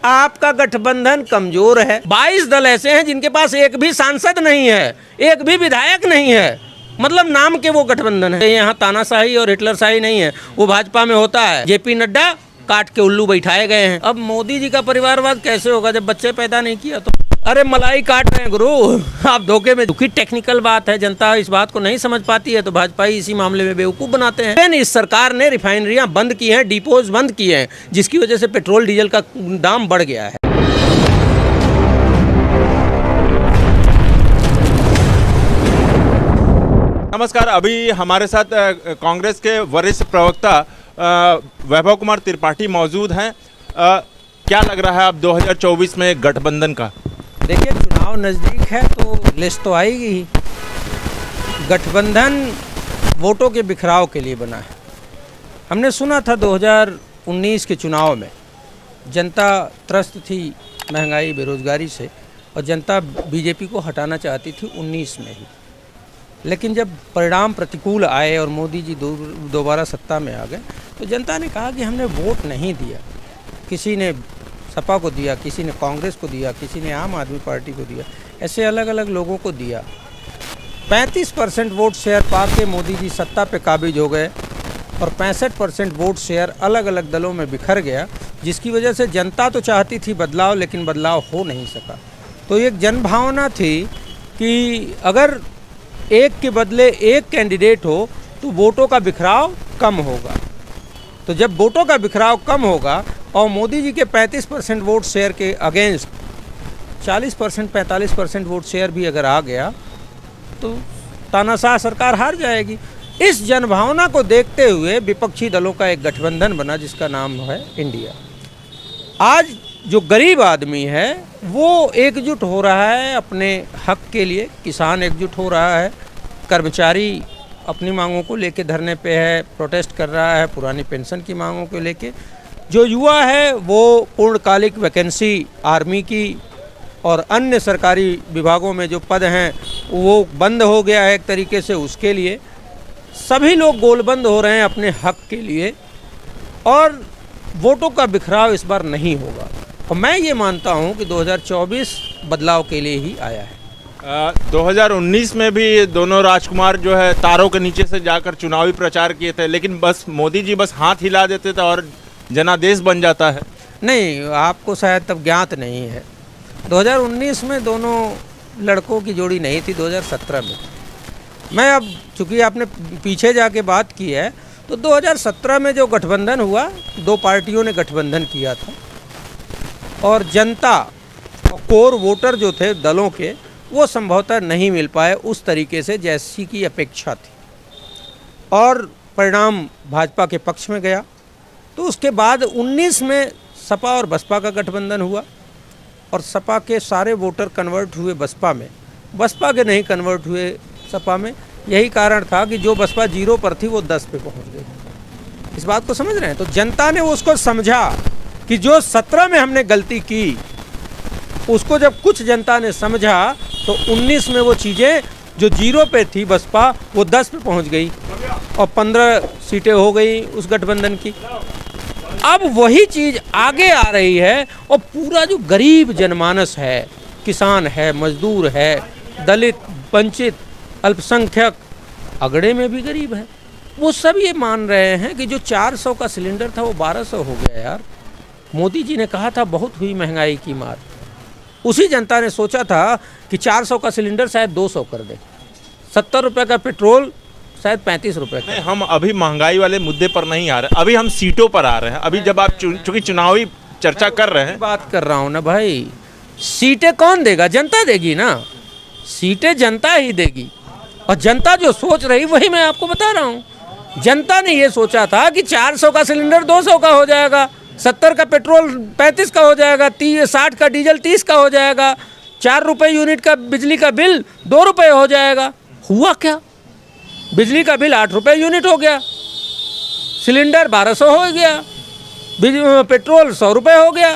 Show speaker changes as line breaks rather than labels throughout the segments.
आपका गठबंधन कमजोर है। 22 दल ऐसे हैं जिनके पास एक भी सांसद नहीं है, एक भी विधायक नहीं है, मतलब नाम के वो गठबंधन है। यहाँ तानाशाही और हिटलरशाही नहीं है, वो भाजपा में होता है। जेपी नड्डा काट के उल्लू बैठाए गए हैं। अब मोदी जी का परिवारवाद कैसे होगा जब बच्चे पैदा नहीं किया तो? अरे मलाई काट रहे हैं गुरु, आप धोखे में। दुखी टेक्निकल बात है, जनता इस बात को नहीं समझ पाती है तो भाजपा ही इसी मामले में बेवकूफ बनाते हैं। इस सरकार ने रिफाइनरियां बंद की हैं, डिपोज बंद किए हैं, जिसकी वजह से पेट्रोल डीजल का दाम बढ़ गया है।
नमस्कार, अभी हमारे साथ कांग्रेस के वरिष्ठ प्रवक्ता वैभव कुमार त्रिपाठी मौजूद हैं। क्या लग रहा है अब 2024 में गठबंधन का?
देखिए, चुनाव नज़दीक है तो लिस्ट तो आएगी ही। गठबंधन वोटों के बिखराव के लिए बना है। हमने सुना था 2019 के चुनाव में जनता त्रस्त थी महंगाई बेरोजगारी से और जनता बीजेपी को हटाना चाहती थी 19 में ही। लेकिन जब परिणाम प्रतिकूल आए और मोदी जी दोबारा सत्ता में आ गए तो जनता ने कहा कि हमने वोट नहीं दिया। किसी ने सपा को दिया, किसी ने कांग्रेस को दिया, किसी ने आम आदमी पार्टी को दिया, ऐसे अलग अलग लोगों को दिया। 35% वोट शेयर पा के मोदी जी सत्ता पे काबिज हो गए और 65% वोट शेयर अलग अलग दलों में बिखर गया, जिसकी वजह से जनता तो चाहती थी बदलाव, लेकिन बदलाव हो नहीं सका। तो एक जनभावना थी कि अगर एक के बदले एक कैंडिडेट हो तो वोटों का बिखराव कम होगा। तो जब वोटों का बिखराव कम होगा और मोदी जी के 35% वोट शेयर के अगेंस्ट 40% 45% वोट शेयर भी अगर आ गया तो तानाशाह सरकार हार जाएगी। इस जनभावना को देखते हुए विपक्षी दलों का एक गठबंधन बना जिसका नाम है इंडिया। आज जो गरीब आदमी है वो एकजुट हो रहा है अपने हक के लिए, किसान एकजुट हो रहा है, कर्मचारी अपनी मांगों को लेके धरने पे है, प्रोटेस्ट कर रहा है पुरानी पेंशन की मांगों को लेके। जो युवा है वो पूर्णकालिक वैकेंसी आर्मी की और अन्य सरकारी विभागों में जो पद हैं वो बंद हो गया है एक तरीके से, उसके लिए सभी लोग गोलबंद हो रहे हैं अपने हक के लिए। और वोटों का बिखराव इस बार नहीं होगा और मैं ये मानता हूँ कि 2024 बदलाव के लिए ही आया है।
2019 में भी दोनों राजकुमार जो है तारों के नीचे से जाकर चुनावी प्रचार किए थे, लेकिन बस मोदी जी बस हाथ हिला देते थे और जनादेश बन जाता है।
नहीं, आपको शायद तब ज्ञात नहीं है। 2019 में दोनों लड़कों की जोड़ी नहीं थी, 2017 में। मैं अब चूँकि आपने पीछे जाके बात की है तो 2017 में जो गठबंधन हुआ, दो पार्टियों ने गठबंधन किया था और जनता और कोर वोटर जो थे दलों के वो संभवतः नहीं मिल पाए उस तरीके से जैसी की अपेक्षा थी और परिणाम भाजपा के पक्ष में गया। तो उसके बाद 19 में सपा और बसपा का गठबंधन हुआ और सपा के सारे वोटर कन्वर्ट हुए बसपा में, बसपा के नहीं कन्वर्ट हुए सपा में। यही कारण था कि जो बसपा 0 पर थी वो 10 पे पहुंच गई। इस बात को समझ रहे हैं? तो जनता ने उसको समझा कि जो 17 में हमने गलती की उसको जब कुछ जनता ने समझा तो 19 में वो चीज़ें जो 0 पे थी बसपा वो 10 पे पहुंच गई और 15 सीटें हो गई उस गठबंधन की। अब वही चीज़ आगे आ रही है और पूरा जो गरीब जनमानस है, किसान है, मजदूर है, दलित, वंचित, अल्पसंख्यक, अगड़े में भी गरीब है, वो सब ये मान रहे हैं कि जो 400 का सिलेंडर था वो 1200 हो गया। यार, मोदी जी ने कहा था बहुत हुई महंगाई की मार। उसी जनता ने सोचा था कि 400 का सिलेंडर शायद 200 कर दे, 70 रुपये का पेट्रोल शायद 35 रुपये का।
नहीं, हम अभी महंगाई वाले मुद्दे पर नहीं आ रहे, अभी हम सीटों पर आ रहे हैं। अभी जब आप चूंकि चुनावी चर्चा कर रहे हैं,
बात कर रहा हूँ ना भाई, सीटें कौन देगा? जनता देगी ना, सीटें जनता ही देगी। और जनता जो सोच रही वही मैं आपको बता रहा हूँ। जनता ने ये सोचा था कि 400 का सिलेंडर 200 का हो जाएगा, 70 का पेट्रोल 35 का हो जाएगा, 60 का डीजल 30 का हो जाएगा, 4 रुपये यूनिट का बिजली का बिल 2 रुपये हो जाएगा। हुआ क्या? बिजली का बिल 8 रुपये यूनिट हो गया, सिलेंडर 1200 हो गया, पेट्रोल 100 रुपये हो गया।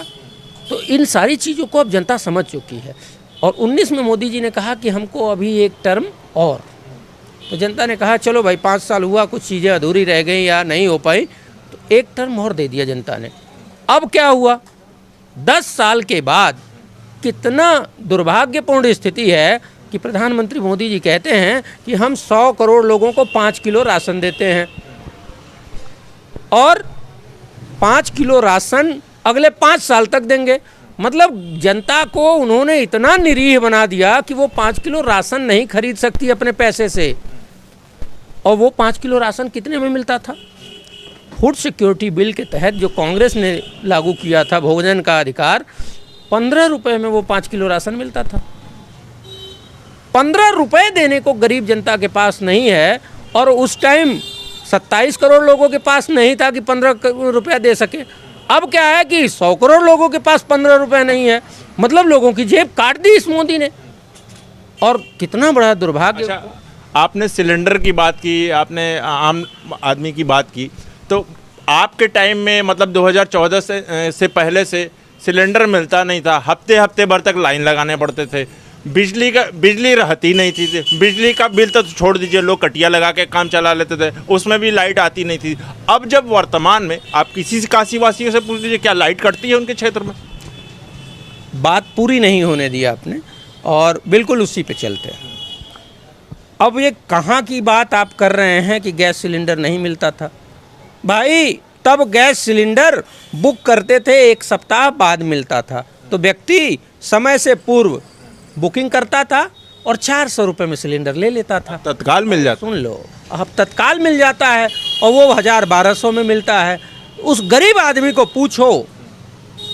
तो इन सारी चीज़ों को अब जनता समझ चुकी है। और 19 में मोदी जी ने कहा कि हमको अभी एक टर्म और, तो जनता ने कहा चलो भाई 5 साल हुआ, कुछ चीज़ें अधूरी रह गई या नहीं हो पाई, तो एक टर्म और दे दिया जनता ने। अब क्या हुआ? 10 साल के बाद कितना दुर्भाग्यपूर्ण स्थिति है कि प्रधानमंत्री मोदी जी कहते हैं कि हम 100 करोड़ लोगों को 5 किलो राशन देते हैं और 5 किलो राशन अगले 5 साल तक देंगे। मतलब जनता को उन्होंने इतना निरीह बना दिया कि वो 5 किलो राशन नहीं खरीद सकती अपने पैसे से। और वो 5 किलो राशन कितने में मिलता था? फूड सिक्योरिटी बिल के तहत जो कांग्रेस ने लागू किया था भोजन का अधिकार, 15 रुपये में वो 5 किलो राशन मिलता था। 15 रुपये देने को गरीब जनता के पास नहीं है और उस टाइम 27 करोड़ लोगों के पास नहीं था कि 15 रुपया दे सके। अब क्या है कि 100 करोड़ लोगों के पास 15 रुपये नहीं है। मतलब लोगों की जेब काट दी इस मोदी ने। और कितना बड़ा दुर्भाग्य।
अच्छा, आपने सिलेंडर की बात की, आपने आम आदमी की बात की, तो आपके टाइम में मतलब 2014 से पहले से सिलेंडर मिलता नहीं था, हफ्ते हफ्ते भर तक लाइन लगाने पड़ते थे, बिजली रहती नहीं थी, बिजली का बिल तो छोड़ दीजिए, लोग कटिया लगा के काम चला लेते थे, उसमें भी लाइट आती नहीं थी। अब जब वर्तमान में आप किसी से काशी वासियों से पूछ लीजिए क्या लाइट कटती है उनके क्षेत्र में?
बात पूरी नहीं होने दी आपने और बिल्कुल उसी पे चलते हैं। अब ये कहाँ की बात आप कर रहे हैं कि गैस सिलेंडर नहीं मिलता था? भाई तब गैस सिलेंडर बुक करते थे 1 सप्ताह बाद मिलता था, तो व्यक्ति समय से पूर्व बुकिंग करता था और 400 रुपये में सिलेंडर ले लेता था।
तत्काल मिल जाता।
सुन लो, अब तत्काल मिल जाता है और वो 1000-1200 में मिलता है। उस गरीब आदमी को पूछो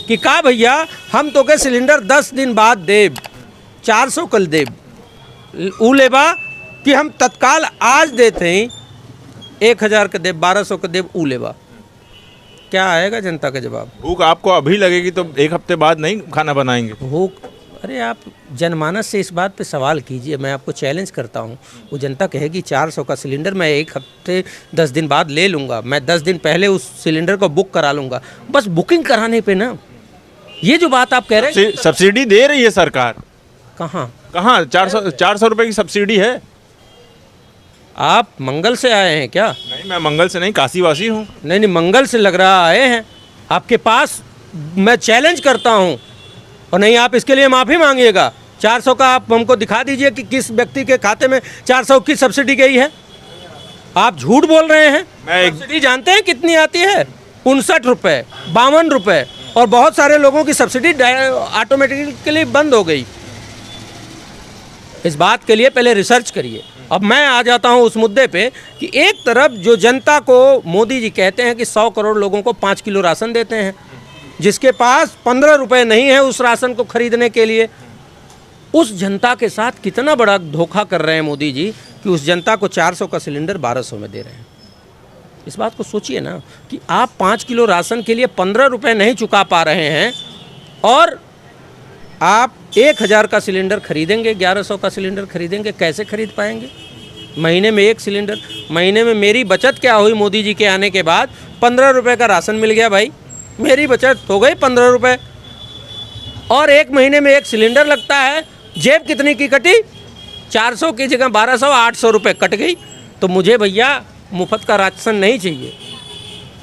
कि का भैया हम तो के सिलेंडर 10 दिन बाद देब, 400 कल देब, ऊ लेबा कि हम तत्काल आज देते हैं 1000 के देब, 1200 के देब, ऊ लेबा। क्या आएगा जनता का जवाब?
भूख आपको अभी लगेगी तो 1 हफ्ते बाद नहीं खाना बनाएंगे।
भूख, अरे आप जनमानस से इस बात पे सवाल कीजिए, मैं आपको चैलेंज करता हूँ। वो जनता कहेगी 400 का सिलेंडर मैं 1 हफ्ते 10 दिन बाद ले लूँगा, मैं 10 दिन पहले उस सिलेंडर को बुक करा लूँगा। बस बुकिंग कराने पे ना, ये जो बात आप कह रहे हैं,
सब्सिडी दे रही है सरकार।
कहाँ
400 रुपये की सब्सिडी है।
आप मंगल से आए हैं क्या?
नहीं, मैं मंगल से नहीं, काशीवासी हूँ।
नहीं, मंगल से लग रहा आए हैं आपके पास। मैं चैलेंज करता हूँ और नहीं, आप इसके लिए माफ़ी मांगिएगा। 400 का आप हमको दिखा दीजिए कि किस व्यक्ति के खाते में 400 की सब्सिडी गई है। आप झूठ बोल रहे हैं। सब्सिडी जानते हैं कितनी आती है? 59 रुपये, 52 रुपये, और बहुत सारे लोगों की सब्सिडी ऑटोमेटिकली बंद हो गई। इस बात के लिए पहले रिसर्च करिए। अब मैं आ जाता हूं उस मुद्दे पे कि एक तरफ जो जनता को मोदी जी कहते हैं कि 100 करोड़ लोगों को 5 किलो राशन देते हैं, जिसके पास 15 रुपये नहीं है उस राशन को खरीदने के लिए, उस जनता के साथ कितना बड़ा धोखा कर रहे हैं मोदी जी कि उस जनता को 400 का सिलेंडर 1200 में दे रहे हैं। इस बात को सोचिए ना कि आप 5 किलो राशन के लिए 15 रुपये नहीं चुका पा रहे हैं और आप 1000 का सिलेंडर खरीदेंगे, 1100 का सिलेंडर खरीदेंगे, कैसे खरीद पाएंगे? महीने में 1 सिलेंडर, महीने में मेरी बचत क्या हुई? मोदी जी के आने के बाद 15 रुपये का राशन मिल गया भाई, मेरी बचत हो गई 15 रुपये। और 1 महीने में 1 सिलेंडर लगता है, जेब कितनी की कटी? 400 की जगह 1200, 800 रुपये कट गई। तो मुझे भैया मुफ्त का राशन नहीं चाहिए।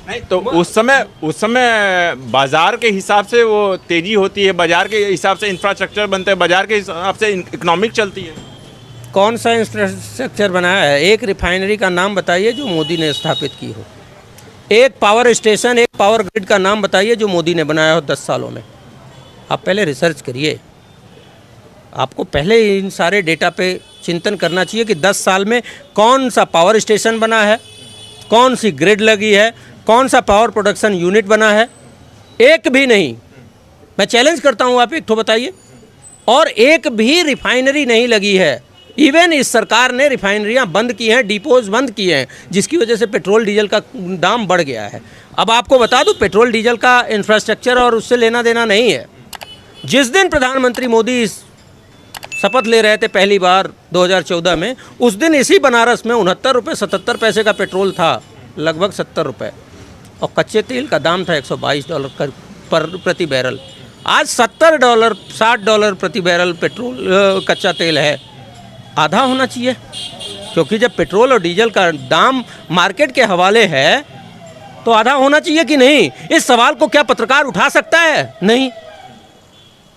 नहीं तो उस समय बाजार के हिसाब से वो तेजी होती है, बाजार के हिसाब से इंफ्रास्ट्रक्चर बनते हैं, बाजार के हिसाब से इकोनॉमिक चलती है।
कौन सा इंफ्रास्ट्रक्चर बनाया है? एक रिफाइनरी का नाम बताइए जो मोदी ने स्थापित की हो। एक पावर स्टेशन, एक पावर ग्रिड का नाम बताइए जो मोदी ने बनाया हो 10 सालों में। आप पहले रिसर्च करिए। आपको पहले इन सारे डेटा पे चिंतन करना चाहिए कि 10 साल में कौन सा पावर स्टेशन बना है, कौन सी ग्रिड लगी है, कौन सा पावर प्रोडक्शन यूनिट बना है। एक भी नहीं। मैं चैलेंज करता हूँ, आप एक तो बताइए। और एक भी रिफाइनरी नहीं लगी है। इवन इस सरकार ने रिफाइनरियाँ बंद की हैं, डिपोज बंद किए हैं, जिसकी वजह से पेट्रोल डीजल का दाम बढ़ गया है। अब आपको बता दूं, पेट्रोल डीजल का इंफ्रास्ट्रक्चर और उससे लेना देना नहीं है। जिस दिन प्रधानमंत्री मोदी शपथ ले रहे थे पहली बार 2014 में, उस दिन इसी बनारस में 69 रुपये 77 पैसे का पेट्रोल था, लगभग 70 रुपये, और कच्चे तेल का दाम था $122 प्रति बैरल। आज $70 $60 प्रति बैरल पेट्रोल कच्चा तेल है। आधा होना चाहिए, क्योंकि जब पेट्रोल और डीजल का दाम मार्केट के हवाले है तो आधा होना चाहिए कि नहीं? इस सवाल को क्या पत्रकार उठा सकता है? नहीं।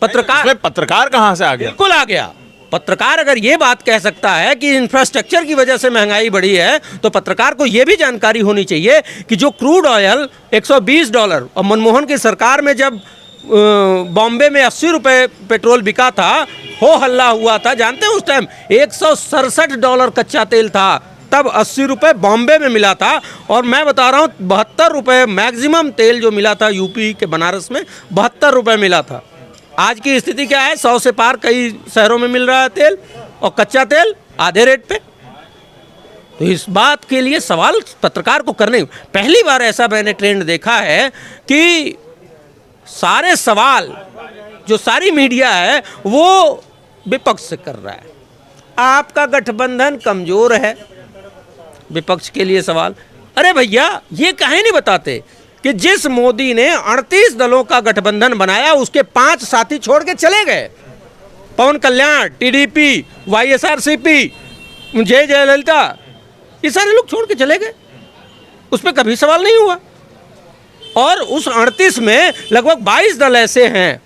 पत्रकार कहाँ से आ गया?
बिल्कुल आ गया। पत्रकार अगर ये बात कह सकता है कि इंफ्रास्ट्रक्चर की वजह से महंगाई बढ़ी है, तो पत्रकार को ये भी जानकारी होनी चाहिए कि जो क्रूड ऑयल $120 और मनमोहन की सरकार में जब बॉम्बे में 80 रुपये पेट्रोल बिका था, हो हल्ला हुआ था। जानते हैं उस टाइम $167 कच्चा तेल था, तब 80 रुपये बॉम्बे में मिला था। और मैं बता रहा हूँ 72 रुपये मैक्सिमम तेल जो मिला था यूपी के बनारस में, 72 रुपये मिला था। आज की स्थिति क्या है? 100 से पार कई शहरों में मिल रहा है तेल, और कच्चा तेल आधे रेट पे। तो इस बात के लिए सवाल पत्रकार को करने, पहली बार ऐसा मैंने ट्रेंड देखा है कि सारे सवाल जो सारी मीडिया है वो विपक्ष से कर रहा है। आपका गठबंधन कमजोर है, विपक्ष के लिए सवाल। अरे भैया, ये काहे नहीं बताते कि जिस मोदी ने 38 दलों का गठबंधन बनाया, उसके 5 साथी छोड़ के चले गए। पवन कल्याण, टीडीपी, वाईएसआरसीपी, जयललिता, ये सारे लोग छोड़ के चले गए, उस पर कभी सवाल नहीं हुआ। और उस 38 में लगभग 22 दल ऐसे हैं,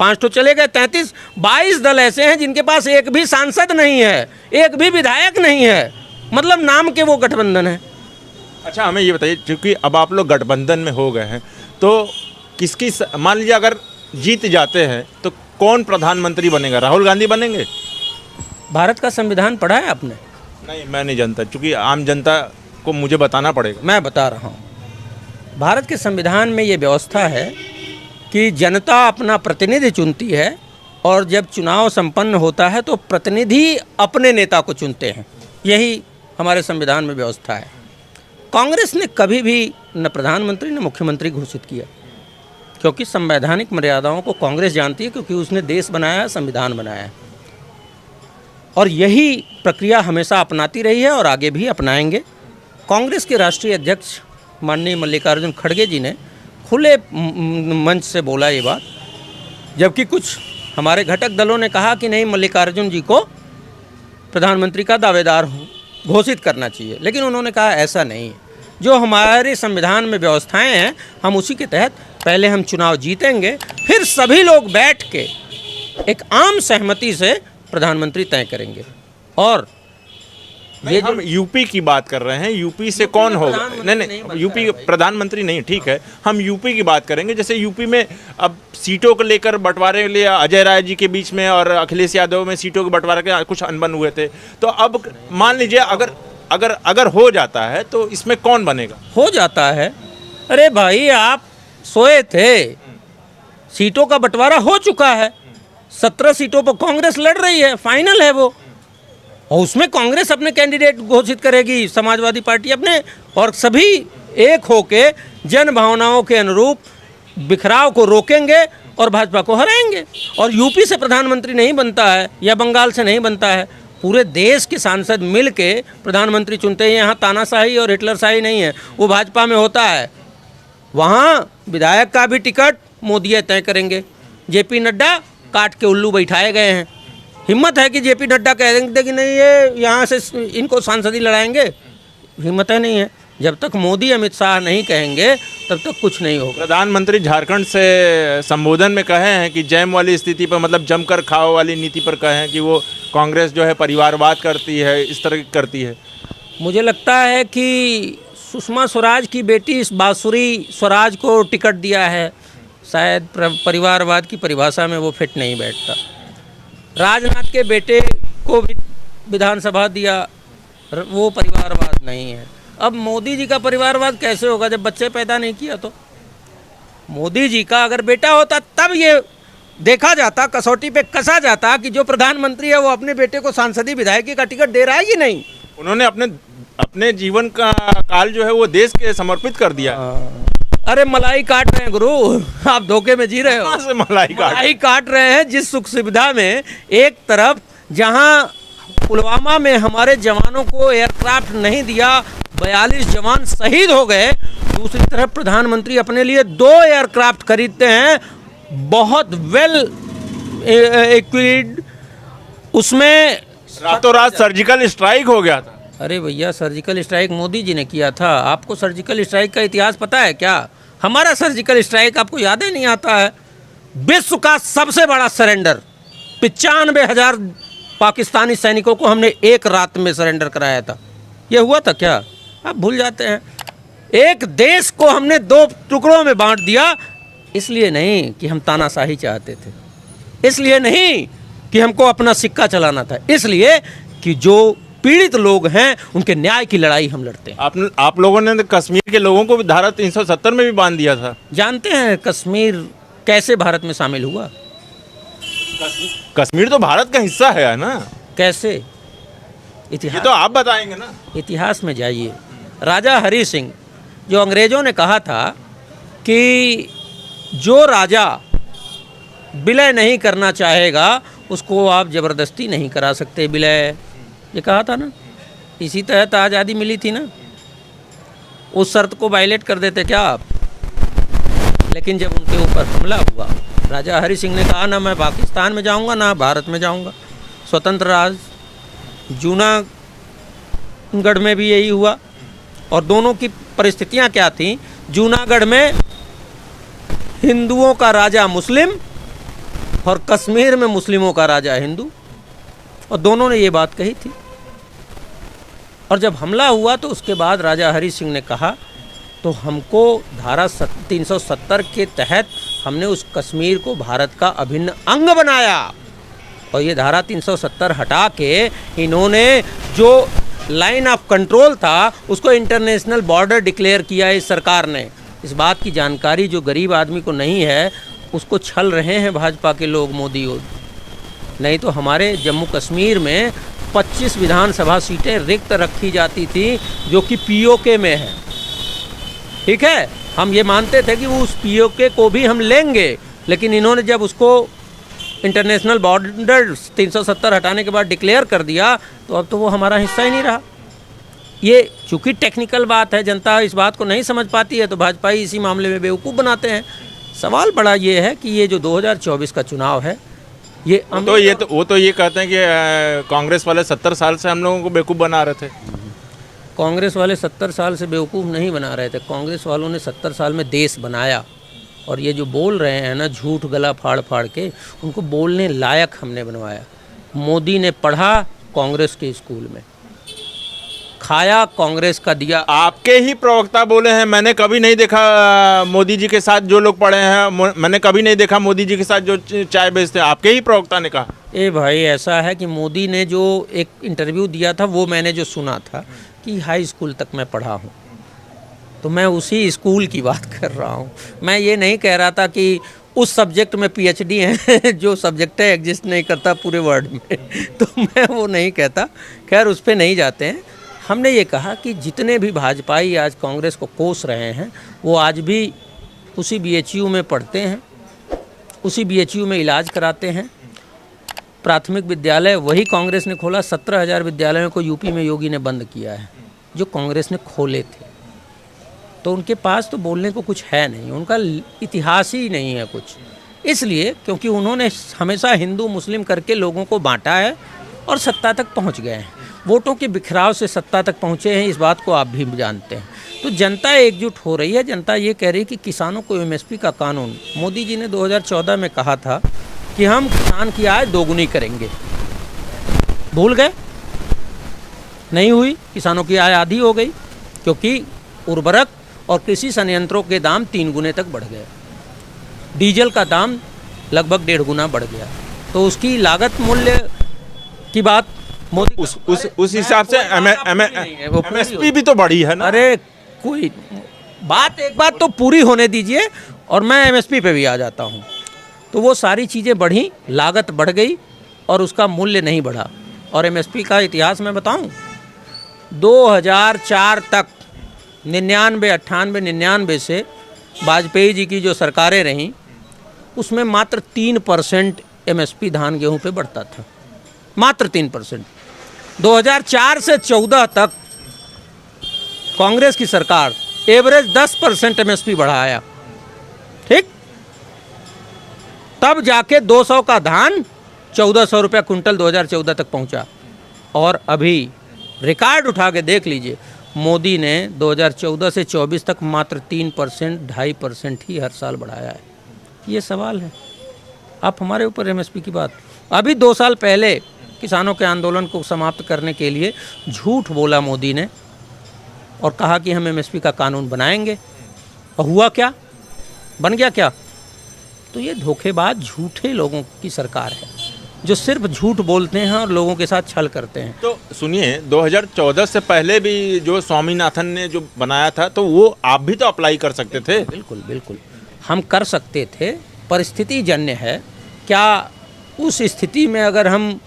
5 तो चले गए, 33, 22 दल ऐसे हैं जिनके पास एक भी सांसद नहीं है, एक भी विधायक नहीं है, मतलब नाम के वो गठबंधन है।
अच्छा, हमें ये बताइए, क्योंकि अब आप लोग गठबंधन में हो गए हैं, तो किसकी मान लीजिए अगर जीत जाते हैं तो कौन प्रधानमंत्री बनेगा? राहुल गांधी बनेंगे?
भारत का संविधान पढ़ा है आपने?
नहीं, मैं नहीं जानता, क्योंकि आम जनता को मुझे बताना पड़ेगा।
मैं बता रहा हूँ, भारत के संविधान में ये व्यवस्था है कि जनता अपना प्रतिनिधि चुनती है, और जब चुनाव संपन्न होता है तो प्रतिनिधि अपने नेता को चुनते हैं। यही हमारे संविधान में व्यवस्था है। कांग्रेस ने कभी भी न प्रधानमंत्री न मुख्यमंत्री घोषित किया, क्योंकि संवैधानिक मर्यादाओं को कांग्रेस जानती है, क्योंकि उसने देश बनाया है, संविधान बनाया है, और यही प्रक्रिया हमेशा अपनाती रही है और आगे भी अपनाएंगे। कांग्रेस के राष्ट्रीय अध्यक्ष माननीय मल्लिकार्जुन खड़गे जी ने खुले मंच से बोला ये बात, जबकि कुछ हमारे घटक दलों ने कहा कि नहीं, मल्लिकार्जुन जी को प्रधानमंत्री का दावेदार घोषित करना चाहिए। लेकिन उन्होंने कहा ऐसा नहीं है, जो हमारे संविधान में व्यवस्थाएं हैं हम उसी के तहत पहले हम चुनाव जीतेंगे, फिर सभी लोग बैठ के एक आम सहमति से प्रधानमंत्री तय करेंगे। और
ये हम यूपी की बात कर रहे हैं, यूपी से कौन होगा? नहीं, यूपी प्रधानमंत्री नहीं, ठीक है, हम यूपी की बात करेंगे। जैसे यूपी में अब सीटों को लेकर बंटवारे के लिए अजय राय जी के बीच में और अखिलेश यादव में सीटों के बंटवारे के कुछ अनबन हुए थे, तो अब मान लीजिए अगर हो जाता है तो इसमें कौन बनेगा? हो
जाता है। अरे भाई, आप सोए थे, सीटों का बंटवारा हो चुका है, 17 सीटों पर कांग्रेस लड़ रही है, फाइनल है वो, और उसमें कांग्रेस अपने कैंडिडेट घोषित करेगी, समाजवादी पार्टी अपने, और सभी एक होके जन भावनाओं के अनुरूप बिखराव को रोकेंगे और भाजपा को हराएंगे। और यूपी से प्रधानमंत्री नहीं बनता है या बंगाल से नहीं बनता है, पूरे देश के सांसद मिल के प्रधानमंत्री चुनते हैं। यहाँ तानाशाही और हिटलरशाही नहीं है, वो भाजपा में होता है। वहाँ विधायक का भी टिकट मोदी तय करेंगे। जेपी नड्डा काट के उल्लू बैठाए गए हैं। हिम्मत है कि जेपी नड्डा कह देंगे कि नहीं, ये यहाँ से इनको सांसदी लड़ाएंगे? हिम्मत है नहीं है। जब तक मोदी अमित शाह नहीं कहेंगे तब तक कुछ नहीं होगा।
प्रधानमंत्री झारखंड से संबोधन में कहे हैं कि जैम वाली स्थिति पर, मतलब जमकर खाओ वाली नीति पर कहे हैं कि वो कांग्रेस जो है परिवारवाद करती है, इस तरह की करती है।
मुझे लगता है कि सुषमा स्वराज की बेटी इस बांसुरी स्वराज को टिकट दिया है, शायद परिवारवाद की परिभाषा में वो फिट नहीं बैठता। राजनाथ के बेटे को भी विधानसभा दिया, वो परिवारवाद नहीं है। अब मोदी जी का परिवारवाद कैसे होगा जब बच्चे पैदा नहीं किया? तो मोदी जी का अगर बेटा होता तब ये देखा जाता, कसौटी पे कसा जाता कि जो प्रधानमंत्री है वो अपने बेटे को सांसदी विधायकी का टिकट दे रहा है कि नहीं।
उन्होंने अपने जीवन का काल जो है वो देश के समर्पित कर दिया।
अरे मलाई काट रहे हैं गुरु, आप धोखे में जी रहे हो।
कहाँ से मलाई
काट रहे हैं? जिस सुख सुविधा में एक तरफ जहाँ पुलवामा में हमारे जवानों को एयरक्राफ्ट नहीं दिया, 42 जवान शहीद हो गए, दूसरी तरफ प्रधानमंत्री अपने लिए 2 एयरक्राफ्ट खरीदते हैं, बहुत वेल इक्विप्ड। उसमें
रातों रात सर्जिकल स्ट्राइक हो गया था।
अरे भैया, सर्जिकल स्ट्राइक मोदी जी ने किया था। आपको सर्जिकल स्ट्राइक का इतिहास पता है क्या? हमारा सर्जिकल स्ट्राइक आपको याद ही नहीं आता है। विश्व का सबसे बड़ा सरेंडर, 95,000 पाकिस्तानी सैनिकों को हमने एक रात में सरेंडर कराया था। ये हुआ था क्या? आप भूल जाते हैं। एक देश को हमने 2 टुकड़ों में बांट दिया, इसलिए नहीं कि हम तानाशाही चाहते थे, इसलिए नहीं कि हमको अपना सिक्का चलाना था, इसलिए कि जो पीड़ित लोग हैं उनके न्याय की लड़ाई हम लड़ते हैं।
आप लोगों ने कश्मीर के लोगों को भी धारा 370 में भी बांध दिया था।
जानते हैं कश्मीर कैसे भारत में शामिल हुआ?
कश्मीर तो भारत का हिस्सा है ना?
कैसे?
ये
इतिहास,
तो आप बताएंगे ना।
इतिहास में जाइए। राजा हरि सिंह, जो अंग्रेजों ने कहा था कि जो राजा विलय नहीं करना चाहेगा उसको आप ज़बरदस्ती नहीं करा सकते विलय, ये कहा था ना। इसी तहत आज़ादी मिली थी ना। उस शर्त को वायलेट कर देते क्या आप? लेकिन जब उनके ऊपर हमला हुआ, राजा हरि सिंह ने कहा ना मैं पाकिस्तान में जाऊंगा ना भारत में जाऊंगा, स्वतंत्र राज। जूनागढ़ में भी यही हुआ। और दोनों की परिस्थितियां क्या थीं? जूनागढ़ में हिंदुओं का राजा मुस्लिम और कश्मीर में मुस्लिमों का राजा हिंदू, और दोनों ने ये बात कही थी। और जब हमला हुआ तो उसके बाद राजा हरि सिंह ने कहा तो हमको धारा 370 के तहत हमने उस कश्मीर को भारत का अभिन्न अंग बनाया। और ये धारा 370 हटा के इन्होंने जो लाइन ऑफ कंट्रोल था उसको इंटरनेशनल बॉर्डर डिक्लेयर किया इस सरकार ने। इस बात की जानकारी जो गरीब आदमी को नहीं है, उसको छल रहे हैं भाजपा के लोग, मोदी। नहीं तो हमारे जम्मू कश्मीर में 25 विधानसभा सीटें रिक्त रखी जाती थी जो कि पीओके में है। ठीक है, हम ये मानते थे कि वो उस पीओके को भी हम लेंगे, लेकिन इन्होंने जब उसको इंटरनेशनल बॉर्डर 370 हटाने के बाद डिक्लेयर कर दिया तो अब तो वो हमारा हिस्सा ही नहीं रहा। ये चूँकि टेक्निकल बात है, जनता इस बात को नहीं समझ पाती है, तो भाजपा ही इसी मामले में बेवकूफ़ बनाते हैं। सवाल बड़ा ये है कि ये जो 2024 का चुनाव है, ये
वो तो ये कहते हैं कि कांग्रेस वाले 70 साल से हम लोगों को बेवकूफ़ बना रहे थे।
कांग्रेस वाले 70 साल से बेवकूफ़ नहीं बना रहे थे, कांग्रेस वालों ने 70 साल में देश बनाया। और ये जो बोल रहे हैं ना झूठ गला फाड़ फाड़ के, उनको बोलने लायक हमने बनवाया। मोदी ने पढ़ा कांग्रेस के स्कूल में, खाया कांग्रेस का दिया।
आपके ही प्रवक्ता बोले हैं, मैंने कभी नहीं देखा मोदी जी के साथ जो लोग पढ़े हैं, मैंने कभी नहीं देखा मोदी जी के साथ जो चाय बेचते हैं। आपके ही प्रवक्ता ने कहा।
ए भाई, ऐसा है कि मोदी ने जो एक इंटरव्यू दिया था वो मैंने जो सुना था कि हाई स्कूल तक मैं पढ़ा हूँ, तो मैं उसी स्कूल की बात कर रहा हूँ। मैं ये नहीं कह रहा था कि उस सब्जेक्ट में पीएचडी है जो सब्जेक्ट है एग्जिस्ट नहीं करता पूरे वर्ल्ड में, तो मैं वो नहीं कहता। खैर, उस पर नहीं जाते हैं। हमने ये कहा कि जितने भी भाजपाई आज कांग्रेस को कोस रहे हैं वो आज भी उसी बीएचयू में पढ़ते हैं, उसी बीएचयू में इलाज कराते हैं। प्राथमिक विद्यालय वही कांग्रेस ने खोला। 17,000 विद्यालयों को यूपी में योगी ने बंद किया है जो कांग्रेस ने खोले थे। तो उनके पास तो बोलने को कुछ है नहीं, उनका इतिहास ही नहीं है कुछ। इसलिए क्योंकि उन्होंने हमेशा हिंदू मुस्लिम करके लोगों को बांटा है और सत्ता तक पहुंच गए हैं। वोटों के बिखराव से सत्ता तक पहुंचे हैं, इस बात को आप भी जानते हैं। तो जनता एकजुट हो रही है। जनता ये कह रही है कि किसानों को एमएसपी का कानून, मोदी जी ने 2014 में कहा था कि हम किसान की आय दोगुनी करेंगे, भूल गए? नहीं हुई, किसानों की आय आधी हो गई, क्योंकि उर्वरक और कृषि संयंत्रों के दाम 3 गुने तक बढ़ गए। डीजल का दाम लगभग 1.5 गुना बढ़ गया। तो उसकी लागत मूल्य की बात मोदी
उस हिसाब से एमएसपी भी तो बढ़ी है ना।
अरे कोई बात, एक बात तो पूरी होने दीजिए और मैं एमएसपी पे भी आ जाता हूँ। तो वो सारी चीज़ें बढ़ी, लागत बढ़ गई और उसका मूल्य नहीं बढ़ा। और एमएसपी का इतिहास मैं बताऊँ, 2004 तक 99, 98, 99 से वाजपेयी जी की जो सरकारें रहीं उसमें मात्र 3% एमएसपी धान गेहूं पे बढ़ता था, मात्र 3%। 2004 से 14 तक कांग्रेस की सरकार एवरेज 10% एमएसपी बढ़ाया, ठीक। तब जाके 200 का धान 1400 रुपये कुंटल 2014 तक पहुंचा। और अभी रिकॉर्ड उठा के देख लीजिए, मोदी ने 2014 से 24 तक मात्र 3%, 2.5% ही हर साल बढ़ाया है। ये सवाल है। आप हमारे ऊपर एमएसपी की बात। अभी 2 साल पहले किसानों के आंदोलन को समाप्त करने के लिए झूठ बोला मोदी ने और कहा कि हम एमएसपी का कानून बनाएंगे, और हुआ क्या? बन गया क्या? तो ये धोखेबाज झूठे लोगों की सरकार है जो सिर्फ झूठ बोलते हैं और लोगों के साथ छल करते हैं।
तो सुनिए, 2014 से पहले भी जो स्वामीनाथन ने जो बनाया था तो वो आप भी तो अप्लाई कर सकते थे।
बिल्कुल बिल्कुल हम कर सकते थे, परिस्थिति जन्य है। क्या उस स्थिति में अगर हम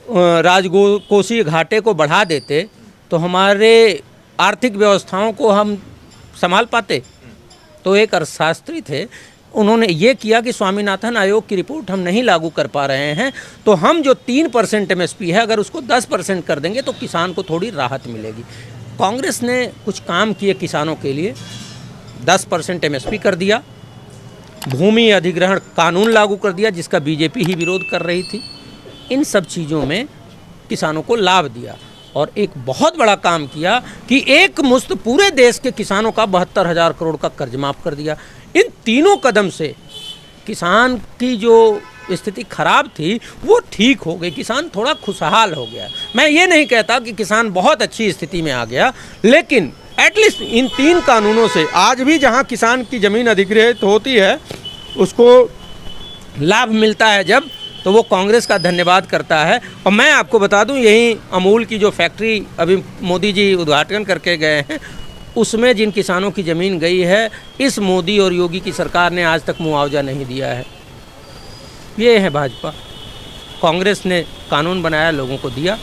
राजकोषीय घाटे को बढ़ा देते तो हमारे आर्थिक व्यवस्थाओं को हम संभाल पाते? तो एक अर्थशास्त्री थे, उन्होंने ये किया कि स्वामीनाथन आयोग की रिपोर्ट हम नहीं लागू कर पा रहे हैं, तो हम जो 3% एमएसपी है अगर उसको 10% कर देंगे तो किसान को थोड़ी राहत मिलेगी। कांग्रेस ने कुछ काम किए किसानों के लिए, 10% एमएसपी कर दिया, भूमि अधिग्रहण कानून लागू कर दिया जिसका बीजेपी ही विरोध कर रही थी। इन सब चीज़ों में किसानों को लाभ दिया और एक बहुत बड़ा काम किया कि एक मुश्त पूरे देश के किसानों का 72,000 करोड़ का कर्ज माफ़ कर दिया। इन तीनों कदम से किसान की जो स्थिति खराब थी वो ठीक हो गई, किसान थोड़ा खुशहाल हो गया। मैं ये नहीं कहता कि किसान बहुत अच्छी स्थिति में आ गया, लेकिन एटलीस्ट इन 3 कानूनों से आज भी जहाँ किसान की ज़मीन अधिग्रहित होती है उसको लाभ मिलता है जब, तो वो कांग्रेस का धन्यवाद करता है। और मैं आपको बता दूं, यही अमूल की जो फैक्ट्री अभी मोदी जी उद्घाटन करके गए हैं, उसमें जिन किसानों की ज़मीन गई है, इस मोदी और योगी की सरकार ने आज तक मुआवजा नहीं दिया है। ये है भाजपा। कांग्रेस ने कानून बनाया, लोगों को दिया,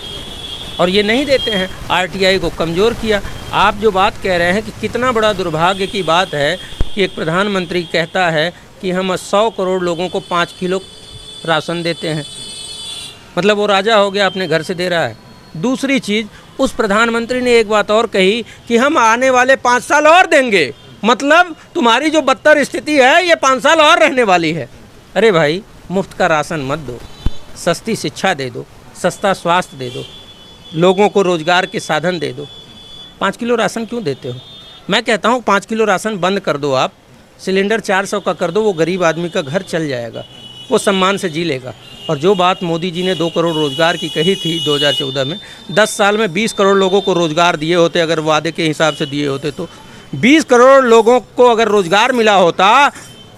और ये नहीं देते हैं। आरटीआई को कमज़ोर किया। आप जो बात कह रहे हैं कि कितना बड़ा दुर्भाग्य की बात है कि एक प्रधानमंत्री कहता है कि हम 100 करोड़ लोगों को 5 किलो राशन देते हैं, मतलब वो राजा हो गया, अपने घर से दे रहा है। दूसरी चीज़, उस प्रधानमंत्री ने एक बात और कही कि हम आने वाले 5 साल और देंगे, मतलब तुम्हारी जो बदतर स्थिति है ये 5 साल और रहने वाली है। अरे भाई, मुफ्त का राशन मत दो, सस्ती शिक्षा दे दो, सस्ता स्वास्थ्य दे दो, लोगों को रोजगार के साधन दे दो। 5 किलो राशन क्यों देते हो? मैं कहता हूँ 5 किलो राशन बंद कर दो, आप सिलेंडर 400 का कर दो, वो गरीब आदमी का घर चल जाएगा, वो सम्मान से जी लेगा। और जो बात मोदी जी ने 2 करोड़ रोज़गार की कही थी 2014 में, 10 साल में 20 करोड़ लोगों को रोज़गार दिए होते, अगर वादे के हिसाब से दिए होते तो 20 करोड़ लोगों को अगर रोज़गार मिला होता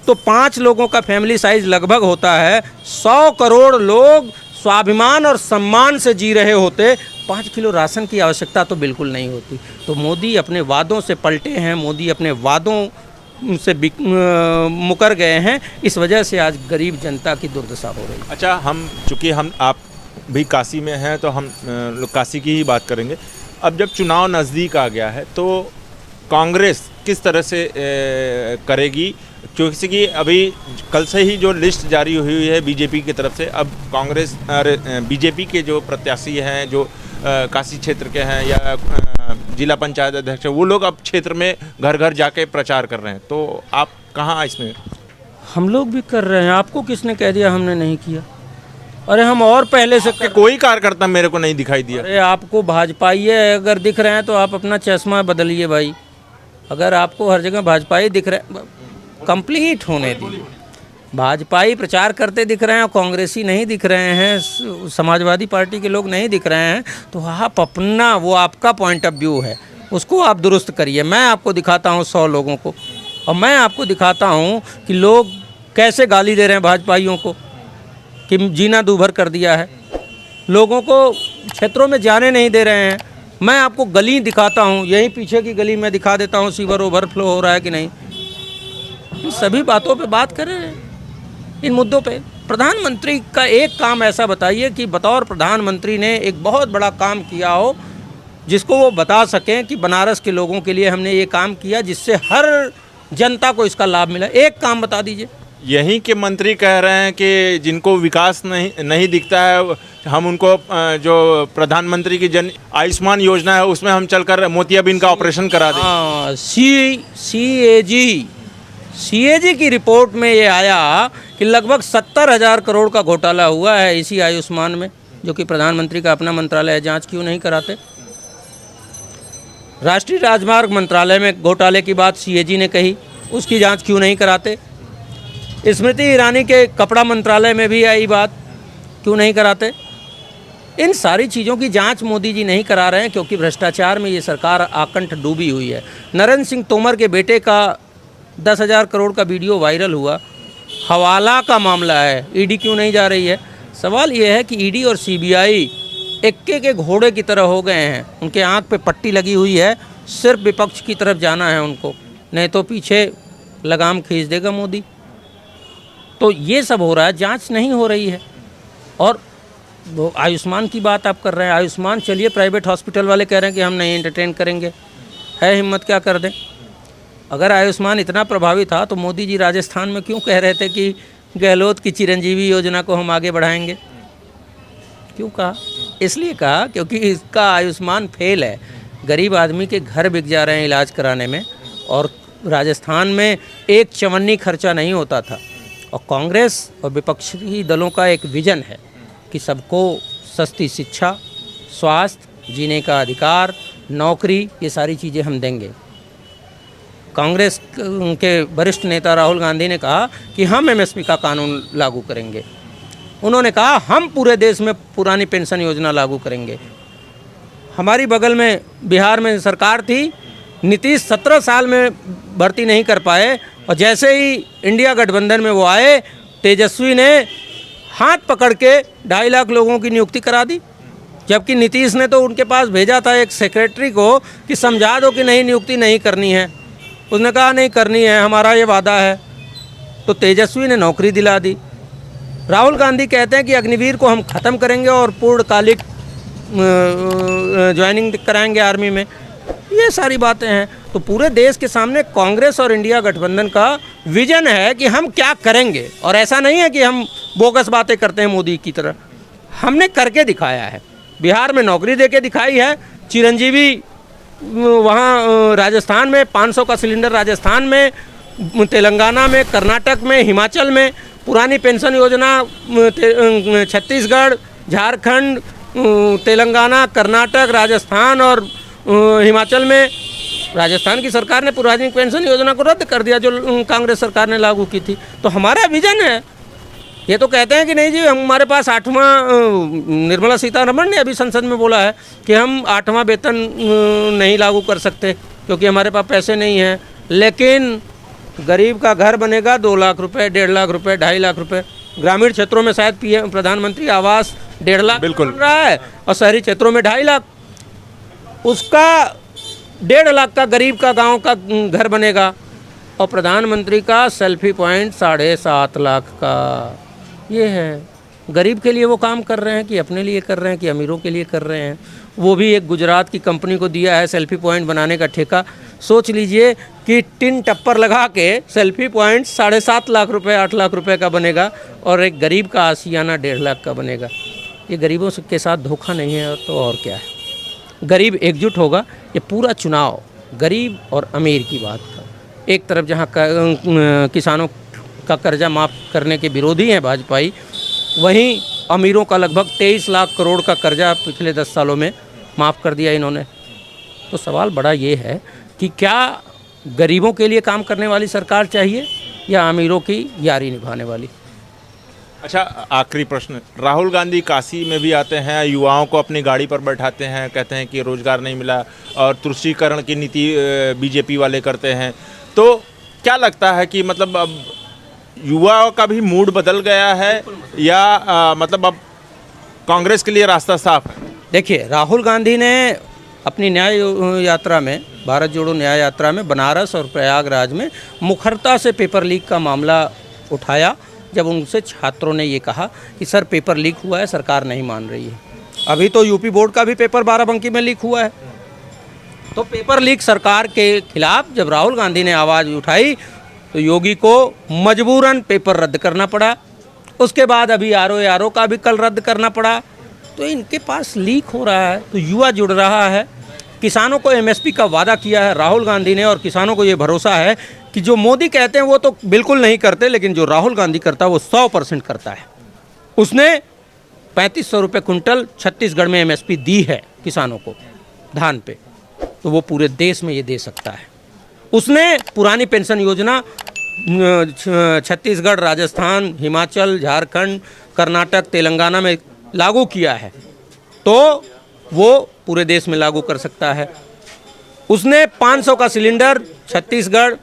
तो 5 लोगों का फैमिली साइज लगभग होता है। 100 करोड़ लोग स्वाभिमान और सम्मान से जी रहे होते, 5 किलो राशन की आवश्यकता तो बिल्कुल नहीं होती। तो मोदी अपने वादों से पलटे हैं, मोदी अपने वादों से मुकर गए हैं, इस वजह से आज गरीब जनता की दुर्दशा हो रही है।
अच्छा, चूँकि आप भी काशी में हैं तो हम लोग काशी की ही बात करेंगे। अब जब चुनाव नज़दीक आ गया है तो कांग्रेस किस तरह से करेगी, क्योंकि अभी कल से ही जो लिस्ट जारी हुई है बीजेपी की तरफ से, अब कांग्रेस और बीजेपी के जो प्रत्याशी हैं जो काशी क्षेत्र के हैं या जिला पंचायत अध्यक्ष, वो लोग अब क्षेत्र में घर घर जाके प्रचार कर रहे हैं, तो आप कहाँ इसमें?
हम लोग भी कर रहे हैं। आपको किसने कह दिया हमने नहीं किया? अरे हम और पहले से
कोई कार्यकर्ता मेरे को नहीं दिखाई दिया।
अरे आपको भाजपाई अगर दिख रहे हैं तो आप अपना चश्मा बदलिए भाई। अगर आपको हर जगह भाजपाई दिख रहे, कंप्लीट होने दीजिए। भाजपाई प्रचार करते दिख रहे हैं और कांग्रेसी नहीं दिख रहे हैं, समाजवादी पार्टी के लोग नहीं दिख रहे हैं, तो आप अपना, वो आपका पॉइंट ऑफ व्यू है, उसको आप दुरुस्त करिए। मैं आपको दिखाता हूँ 100 लोगों को, और मैं आपको दिखाता हूँ कि लोग कैसे गाली दे रहे हैं भाजपाइयों को कि जीना दूभर कर दिया है, लोगों को क्षेत्रों में जाने नहीं दे रहे हैं। मैं आपको गली दिखाता हूँ, यहीं पीछे की गली में दिखा देता हूँ, सीवर ओवरफ्लो हो रहा है कि नहीं। इन सभी बातों पे बात कर रहे हैं, इन मुद्दों पे। प्रधानमंत्री का एक काम ऐसा बताइए कि बतौर प्रधानमंत्री ने एक बहुत बड़ा काम किया हो जिसको वो बता सकें कि बनारस के लोगों के लिए हमने ये काम किया जिससे हर जनता को इसका लाभ मिला। एक काम बता दीजिए।
यहीं के मंत्री कह रहे हैं कि जिनको विकास नहीं दिखता है, हम उनको जो प्रधानमंत्री की जन आयुष्मान योजना है उसमें हम चलकर मोतियाबिंद का ऑपरेशन करा दें।
सीएजी की रिपोर्ट में ये आया कि लगभग 70,000 करोड़ का घोटाला हुआ है इसी आयुष्मान में, जो कि प्रधानमंत्री का अपना मंत्रालय है। जांच क्यों नहीं कराते? राष्ट्रीय राजमार्ग मंत्रालय में घोटाले की बात सीएजी ने कही, उसकी जांच क्यों नहीं कराते? स्मृति ईरानी के कपड़ा मंत्रालय में भी आई बात, क्यों नहीं कराते? इन सारी चीज़ों की जांच मोदी जी नहीं करा रहे हैं क्योंकि भ्रष्टाचार में ये सरकार आकंठ डूबी हुई है। नरेंद्र सिंह तोमर के बेटे का 10,000 करोड़ का वीडियो वायरल हुआ, हवाला का मामला है, ईडी क्यों नहीं जा रही है? सवाल ये है कि ईडी और सीबीआई एक्के के घोड़े की तरह हो गए हैं, उनके आँख पे पट्टी लगी हुई है, सिर्फ विपक्ष की तरफ जाना है उनको, नहीं तो पीछे लगाम खींच देगा मोदी। तो ये सब हो रहा है, जांच नहीं हो रही है। और वो आयुष्मान की बात आप कर रहे हैं, आयुष्मान चलिए प्राइवेट हॉस्पिटल वाले कह रहे हैं कि हम नहीं एंटरटेन करेंगे, है हिम्मत क्या कर दें? अगर आयुष्मान इतना प्रभावी था तो मोदी जी राजस्थान में क्यों कह रहे थे कि गहलोत की चिरंजीवी योजना को हम आगे बढ़ाएंगे? क्यों कहा? इसलिए कहा क्योंकि इसका आयुष्मान फेल है, गरीब आदमी के घर बिक जा रहे हैं इलाज कराने में, और राजस्थान में एक चवन्नी खर्चा नहीं होता था। और कांग्रेस और विपक्षी दलों का एक विजन है कि सबको सस्ती शिक्षा, स्वास्थ्य, जीने का अधिकार, नौकरी, ये सारी चीज़ें हम देंगे। कांग्रेस के वरिष्ठ नेता राहुल गांधी ने कहा कि हम एमएसपी का कानून लागू करेंगे। उन्होंने कहा हम पूरे देश में पुरानी पेंशन योजना लागू करेंगे। हमारी बगल में बिहार में सरकार थी, नीतीश 17 साल में भर्ती नहीं कर पाए, और जैसे ही इंडिया गठबंधन में वो आए, तेजस्वी ने हाथ पकड़ के 2.5 लाख लोगों की नियुक्ति करा दी, जबकि नीतीश ने तो उनके पास भेजा था एक सेक्रेटरी को कि समझा दो कि नहीं, नियुक्ति नहीं करनी है। उसने कहा नहीं करनी है, हमारा ये वादा है, तो तेजस्वी ने नौकरी दिला दी। राहुल गांधी कहते हैं कि अग्निवीर को हम ख़त्म करेंगे और पूर्णकालिक ज्वाइनिंग कराएंगे आर्मी में। ये सारी बातें हैं। तो पूरे देश के सामने कांग्रेस और इंडिया गठबंधन का विजन है कि हम क्या करेंगे, और ऐसा नहीं है कि हम बोगस बातें करते हैं मोदी की तरह, हमने करके दिखाया है। बिहार में नौकरी देके दिखाई है, चिरंजीवी वहाँ राजस्थान में 500 का सिलेंडर, राजस्थान में, तेलंगाना में, कर्नाटक में, हिमाचल में, पुरानी पेंशन योजना छत्तीसगढ़, झारखंड, तेलंगाना, कर्नाटक, राजस्थान और हिमाचल में राजस्थान की सरकार ने पुरानी पेंशन योजना को रद्द कर दिया जो कांग्रेस सरकार ने लागू की थी। तो हमारा विजन है। ये तो कहते हैं कि नहीं जी हमारे पास 8वां, निर्मला सीतारमण ने अभी संसद में बोला है कि हम 8वां वेतन नहीं लागू कर सकते क्योंकि हमारे पास पैसे नहीं हैं, लेकिन गरीब का घर बनेगा 2 लाख रुपए, 1.5 लाख रुपए, 2.5 लाख रुपए। ग्रामीण क्षेत्रों में शायद पीएम प्रधानमंत्री आवास 1.5 लाख
बिल्कुल
बन रहा है, और शहरी क्षेत्रों में 2.5 लाख। उसका 1.5 लाख का गरीब का गांव का घर बनेगा, और प्रधानमंत्री का सेल्फी पॉइंट 7.5 लाख का। ये है, गरीब के लिए वो काम कर रहे हैं कि अपने लिए कर रहे हैं कि अमीरों के लिए कर रहे हैं? वो भी एक गुजरात की कंपनी को दिया है सेल्फी पॉइंट बनाने का ठेका। सोच लीजिए कि टिन टप्पर लगा के सेल्फी पॉइंट 7.5 लाख रुपए, 8 लाख रुपए का बनेगा, और एक गरीब का आशियाना 1.5 लाख का बनेगा। ये गरीबों के साथ धोखा नहीं है तो और क्या है? गरीब एकजुट होगा। ये पूरा चुनाव गरीब और अमीर की बात था। एक तरफ जहाँ किसानों का कर्जा माफ़ करने के विरोधी हैं भाजपाई, वहीं अमीरों का लगभग 23 लाख करोड़ का कर्जा पिछले 10 सालों में माफ़ कर दिया इन्होंने। तो सवाल बड़ा ये है कि क्या गरीबों के लिए काम करने वाली सरकार चाहिए या अमीरों की यारी निभाने वाली?
अच्छा, आखिरी प्रश्न, राहुल गांधी काशी में भी आते हैं, युवाओं को अपनी गाड़ी पर बैठाते हैं, कहते हैं कि रोज़गार नहीं मिला, और तुष्टीकरण की नीति बीजेपी वाले करते हैं। तो क्या लगता है कि मतलब अब युवाओं का भी मूड बदल गया है या मतलब अब कांग्रेस के लिए रास्ता साफ है?
देखिए, राहुल गांधी ने अपनी न्याय यात्रा में, भारत जोड़ो न्याय यात्रा में, बनारस और प्रयागराज में मुखरता से पेपर लीक का मामला उठाया, जब उनसे छात्रों ने ये कहा कि सर पेपर लीक हुआ है, सरकार नहीं मान रही है। अभी तो यूपी बोर्ड का भी पेपर बाराबंकी में लीक हुआ है। तो पेपर लीक सरकार के खिलाफ जब राहुल गांधी ने आवाज़ उठाई तो योगी को मजबूरन पेपर रद्द करना पड़ा। उसके बाद अभी आरओ का भी कल रद्द करना पड़ा। तो इनके पास लीक हो रहा है तो युवा जुड़ रहा है। किसानों को एमएसपी का वादा किया है राहुल गांधी ने, और किसानों को ये भरोसा है कि जो मोदी कहते हैं वो तो बिल्कुल नहीं करते, लेकिन जो राहुल गांधी करता है वो 100% करता है। उसने 3500 रुपये कुंटल छत्तीसगढ़ में एमएसपी दी है किसानों को धान पे, तो वो पूरे देश में ये दे सकता है। उसने पुरानी पेंशन योजना छत्तीसगढ़, राजस्थान, हिमाचल, झारखंड, कर्नाटक, तेलंगाना में लागू किया है तो वो पूरे देश में लागू कर सकता है। उसने 500 का सिलेंडर छत्तीसगढ़,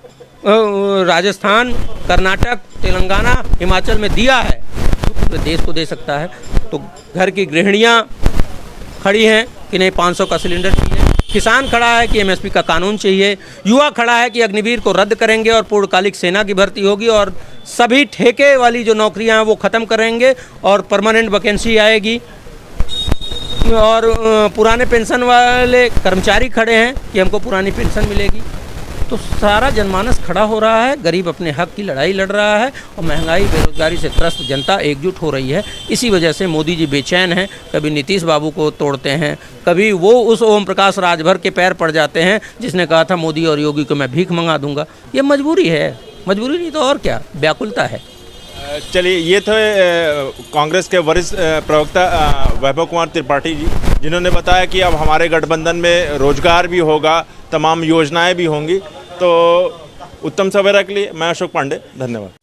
राजस्थान, कर्नाटक, तेलंगाना, हिमाचल में दिया है तो पूरे देश को दे सकता है। तो घर की गृहिणियाँ खड़ी हैं कि नहीं 500 का सिलेंडर चाहिए, किसान खड़ा है कि एमएसपी का कानून चाहिए, युवा खड़ा है कि अग्निवीर को रद्द करेंगे और पूर्णकालिक सेना की भर्ती होगी और सभी ठेके वाली जो नौकरियां हैं वो ख़त्म करेंगे और परमानेंट वैकेंसी आएगी। और पुराने पेंशन वाले कर्मचारी खड़े हैं कि हमको पुरानी पेंशन मिलेगी। तो सारा जनमानस खड़ा हो रहा है, गरीब अपने हक की लड़ाई लड़ रहा है और महंगाई बेरोजगारी से त्रस्त जनता एकजुट हो रही है। इसी वजह से मोदी जी बेचैन हैं, कभी नीतीश बाबू को तोड़ते हैं, कभी वो उस ओम प्रकाश राजभर के पैर पड़ जाते हैं जिसने कहा था मोदी और योगी को मैं भीख मंगा दूंगा। ये मजबूरी है, मजबूरी नहीं तो और क्या, व्याकुलता है।
चलिए, ये थे कांग्रेस के वरिष्ठ प्रवक्ता वैभव कुमार त्रिपाठी जी, जिन्होंने बताया कि अब हमारे गठबंधन में रोजगार भी होगा, तमाम योजनाएं भी होंगी। तो उत्तम सवेरा के लिए मैं अशोक पांडे, धन्यवाद।